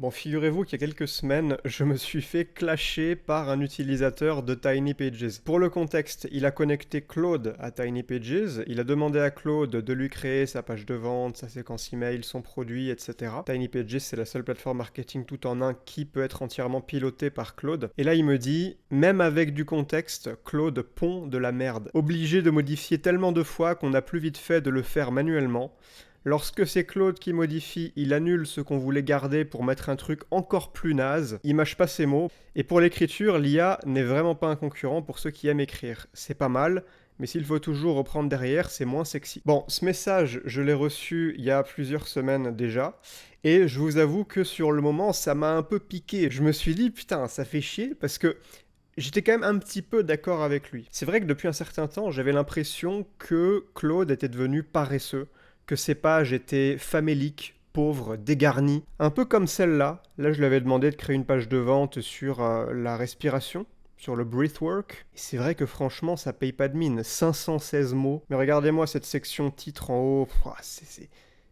Bon, figurez-vous qu'il y a quelques semaines, je me suis fait clasher par un utilisateur de Tiny Pages. Pour le contexte, il a connecté Claude à Tiny Pages, il a demandé à Claude de lui créer sa page de vente, sa séquence email, son produit, etc. Tiny Pages, c'est la seule plateforme marketing tout en un qui peut être entièrement pilotée par Claude. Et là, il me dit, même avec du contexte, Claude pond de la merde. Obligé de modifier tellement de fois qu'on a plus vite fait de le faire manuellement. Lorsque c'est Claude qui modifie, il annule ce qu'on voulait garder pour mettre un truc encore plus naze. Il mâche pas ses mots. Et pour l'écriture, l'IA n'est vraiment pas un concurrent pour ceux qui aiment écrire. C'est pas mal, mais s'il faut toujours reprendre derrière, c'est moins sexy. Bon, ce message, je l'ai reçu il y a plusieurs semaines déjà. Et je vous avoue que sur le moment, ça m'a un peu piqué. Je me suis dit, putain, ça fait chier parce que j'étais quand même un petit peu d'accord avec lui. C'est vrai que depuis un certain temps, j'avais l'impression que Claude était devenu paresseux, que ses pages étaient faméliques, pauvres, dégarnies. Un peu comme celle-là. Là, je lui avais demandé de créer une page de vente sur la respiration, sur le breathwork. Et c'est vrai que franchement, ça paye pas de mine. 516 mots. Mais regardez-moi cette section titre en haut.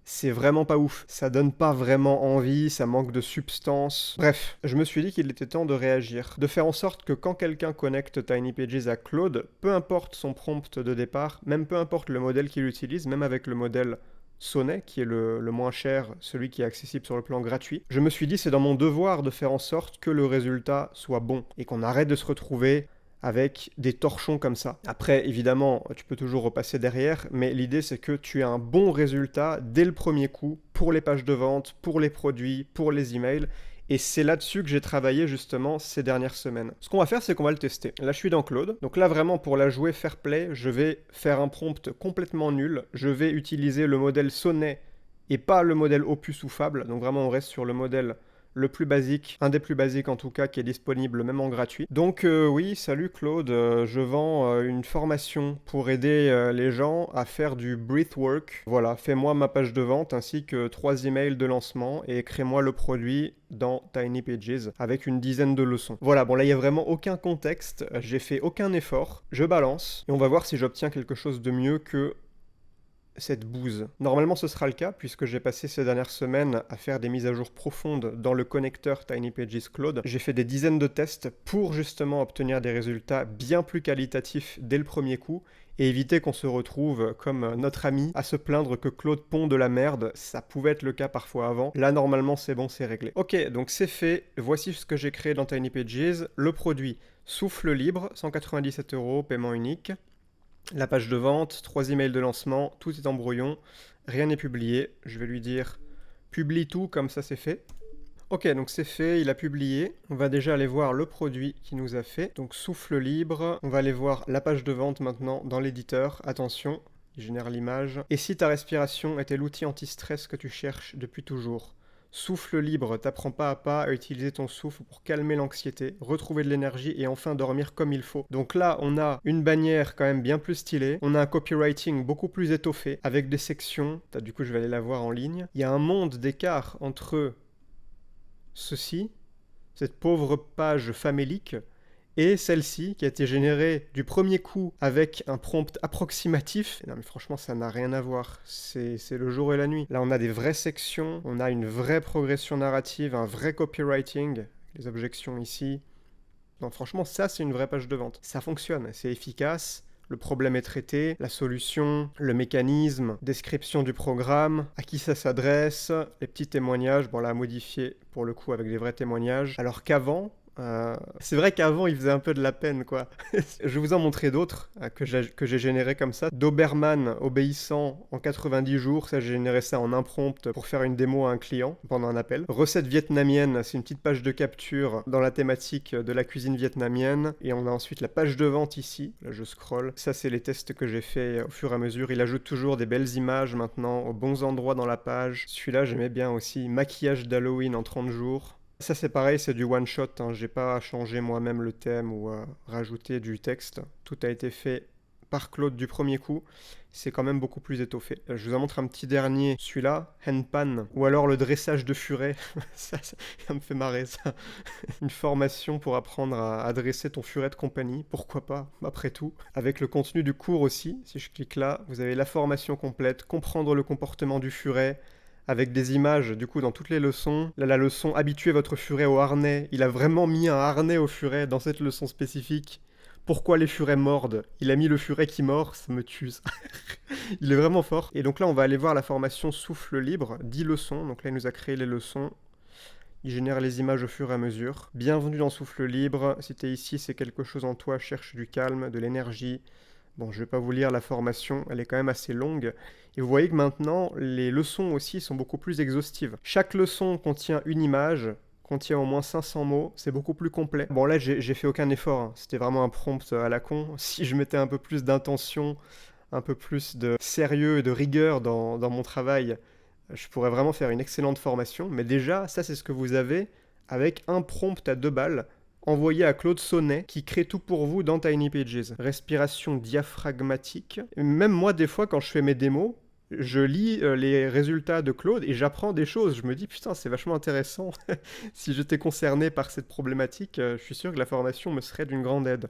C'est vraiment pas ouf. Ça donne pas vraiment envie, ça manque de substance. Bref, je me suis dit qu'il était temps de réagir. De faire en sorte que quand quelqu'un connecte Tiny Pages à Claude, peu importe son prompt de départ, même peu importe le modèle qu'il utilise, même avec le modèle Sonnet, qui est le moins cher, celui qui est accessible sur le plan gratuit, je me suis dit c'est dans mon devoir de faire en sorte que le résultat soit bon et qu'on arrête de se retrouver avec des torchons comme ça. Après, évidemment, tu peux toujours repasser derrière, mais l'idée c'est que tu aies un bon résultat dès le premier coup pour les pages de vente, pour les produits, pour les emails. Et c'est là-dessus que j'ai travaillé justement ces dernières semaines. Ce qu'on va faire, c'est qu'on va le tester. Là, je suis dans Claude. Donc là, vraiment, pour la jouer fair play, je vais faire un prompt complètement nul. Je vais utiliser le modèle Sonnet et pas le modèle Opus ou Fable. Donc vraiment, on reste sur le modèle le plus basique, un des plus basiques en tout cas, qui est disponible même en gratuit. Donc oui, salut Claude, je vends une formation pour aider les gens à faire du breathwork. Voilà, fais-moi ma page de vente ainsi que 3 emails de lancement et crée-moi le produit dans Tiny Pages avec une dizaine de leçons. Voilà, bon là il n'y a vraiment aucun contexte, j'ai fait aucun effort, je balance et on va voir si j'obtiens quelque chose de mieux que cette bouse. Normalement ce sera le cas puisque j'ai passé ces dernières semaines à faire des mises à jour profondes dans le connecteur Tiny Pages Claude. J'ai fait des dizaines de tests pour justement obtenir des résultats bien plus qualitatifs dès le premier coup et éviter qu'on se retrouve comme notre ami à se plaindre que Claude pond de la merde. Ça pouvait être le cas parfois avant. Là normalement c'est bon, c'est réglé. Ok, donc c'est fait. Voici ce que j'ai créé dans Tiny Pages. Le produit souffle libre, 197 €, paiement unique. La page de vente, 3 emails de lancement, tout est en brouillon, rien n'est publié. Je vais lui dire publie tout, comme ça c'est fait. Ok, donc c'est fait, il a publié. On va déjà aller voir le produit qu'il nous a fait. Donc souffle libre, on va aller voir la page de vente maintenant dans l'éditeur. Attention, il génère l'image. Et si ta respiration était l'outil anti-stress que tu cherches depuis toujours? Souffle libre, t'apprends pas à utiliser ton souffle pour calmer l'anxiété, retrouver de l'énergie et enfin dormir comme il faut. Donc là, on a une bannière quand même bien plus stylée, on a un copywriting beaucoup plus étoffé, avec des sections, du coup je vais aller la voir en ligne. Il y a un monde d'écart entre ceci, cette pauvre page famélique, et celle-ci qui a été générée du premier coup avec un prompt approximatif. Non mais franchement ça n'a rien à voir, c'est le jour et la nuit. Là on a des vraies sections, on a une vraie progression narrative, un vrai copywriting, les objections ici. Non franchement ça c'est une vraie page de vente. Ça fonctionne, c'est efficace. Le problème est traité, la solution, le mécanisme, description du programme, à qui ça s'adresse, les petits témoignages, bon là à modifier pour le coup avec des vrais témoignages. Alors qu'avant, c'est vrai qu'avant il faisait un peu de la peine quoi. Je vais vous en montrer d'autres que j'ai généré comme ça. Doberman obéissant en 90 jours, ça j'ai généré ça en un prompt pour faire une démo à un client pendant un appel. Recette vietnamienne, c'est une petite page de capture dans la thématique de la cuisine vietnamienne. Et on a ensuite la page de vente ici, là je scroll. Ça c'est les tests que j'ai fait au fur et à mesure. Il ajoute toujours des belles images maintenant aux bons endroits dans la page. Celui-là j'aimais bien aussi, maquillage d'Halloween en 30 jours. Ça c'est pareil, c'est du one shot, hein. J'ai pas changé moi-même le thème ou rajouté du texte. Tout a été fait par Claude du premier coup. C'est quand même beaucoup plus étoffé. Je vous en montre un petit dernier, celui-là, Henpan, ou alors le dressage de furet. ça me fait marrer ça. Une formation pour apprendre à dresser ton furet de compagnie, pourquoi pas, après tout. Avec le contenu du cours aussi, si je clique là, vous avez la formation complète, comprendre le comportement du furet, avec des images du coup dans toutes les leçons. Là, la leçon habituez votre furet au harnais, il a vraiment mis un harnais au furet dans cette leçon spécifique. Pourquoi les furets mordent? Il a mis le furet qui mord, ça me tue ça. Il est vraiment fort. Et donc là on va aller voir la formation souffle libre, 10 leçons, donc là il nous a créé les leçons. Il génère les images au fur et à mesure. Bienvenue dans Souffle Libre. Si t'es ici, c'est quelque chose en toi cherche du calme, de l'énergie. Bon, je vais pas vous lire la formation, elle est quand même assez longue. Et vous voyez que maintenant, les leçons aussi sont beaucoup plus exhaustives. Chaque leçon contient une image, contient au moins 500 mots, c'est beaucoup plus complet. Bon là, j'ai fait aucun effort, hein. C'était vraiment un prompt à la con. Si je mettais un peu plus d'intention, un peu plus de sérieux et de rigueur dans mon travail, je pourrais vraiment faire une excellente formation, mais déjà, ça c'est ce que vous avez avec un prompt à 2 balles envoyé à Claude Sonnet qui crée tout pour vous dans Tiny Pages. Respiration diaphragmatique. Même moi, des fois, quand je fais mes démos, je lis les résultats de Claude et j'apprends des choses. Je me dis, putain, c'est vachement intéressant. Si j'étais concerné par cette problématique, je suis sûr que la formation me serait d'une grande aide.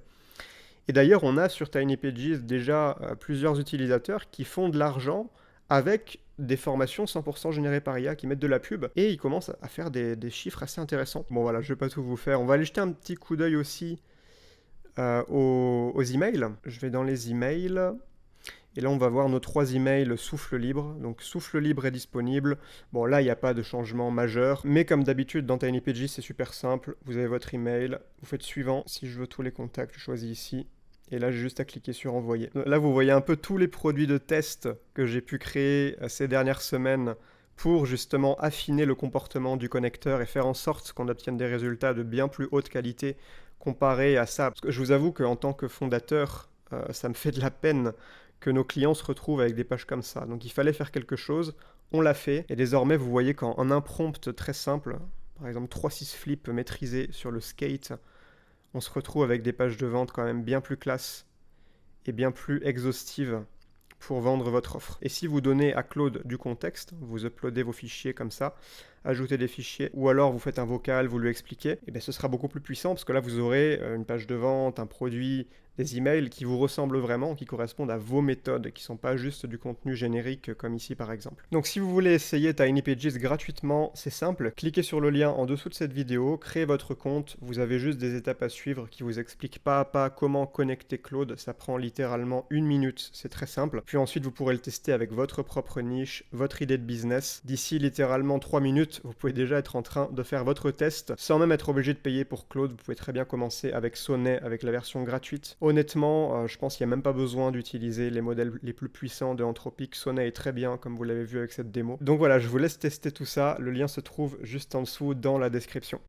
Et d'ailleurs, on a sur Tiny Pages déjà plusieurs utilisateurs qui font de l'argent avec des formations 100% générées par IA qui mettent de la pub et ils commencent à faire des chiffres assez intéressants. Bon voilà, je vais pas tout vous faire. On va aller jeter un petit coup d'œil aussi aux emails. Je vais dans les emails et là on va voir nos 3 emails Souffle Libre. Donc Souffle Libre est disponible. Bon là il n'y a pas de changement majeur, mais comme d'habitude dans Tiny Pages c'est super simple. Vous avez votre email, vous faites suivant. Si je veux tous les contacts, je choisis ici. Et là, j'ai juste à cliquer sur envoyer. Là, vous voyez un peu tous les produits de test que j'ai pu créer ces dernières semaines pour justement affiner le comportement du connecteur et faire en sorte qu'on obtienne des résultats de bien plus haute qualité comparé à ça. Parce que je vous avoue qu'en tant que fondateur, ça me fait de la peine que nos clients se retrouvent avec des pages comme ça. Donc il fallait faire quelque chose, on l'a fait. Et désormais, vous voyez qu'en un prompt très simple, par exemple 3-6 flips maîtrisés sur le skate, on se retrouve avec des pages de vente quand même bien plus classe et bien plus exhaustives pour vendre votre offre. Et si vous donnez à Claude du contexte, vous uploadez vos fichiers comme ça, ajoutez des fichiers, ou alors vous faites un vocal, vous lui expliquez, et bien ce sera beaucoup plus puissant parce que là vous aurez une page de vente, un produit, des emails qui vous ressemblent vraiment, qui correspondent à vos méthodes, qui ne sont pas juste du contenu générique comme ici par exemple. Donc si vous voulez essayer Tiny Pages gratuitement, c'est simple, cliquez sur le lien en dessous de cette vidéo, créez votre compte, vous avez juste des étapes à suivre qui vous expliquent pas à pas comment connecter Claude, ça prend littéralement 1 minute, c'est très simple. Puis ensuite vous pourrez le tester avec votre propre niche, votre idée de business. D'ici littéralement 3 minutes, vous pouvez déjà être en train de faire votre test sans même être obligé de payer pour Claude. Vous pouvez très bien commencer avec Sonnet, avec la version gratuite. Honnêtement, je pense qu'il n'y a même pas besoin d'utiliser les modèles les plus puissants de Anthropic. Sonnet est très bien, comme vous l'avez vu avec cette démo. Donc voilà, je vous laisse tester tout ça. Le lien se trouve juste en dessous dans la description.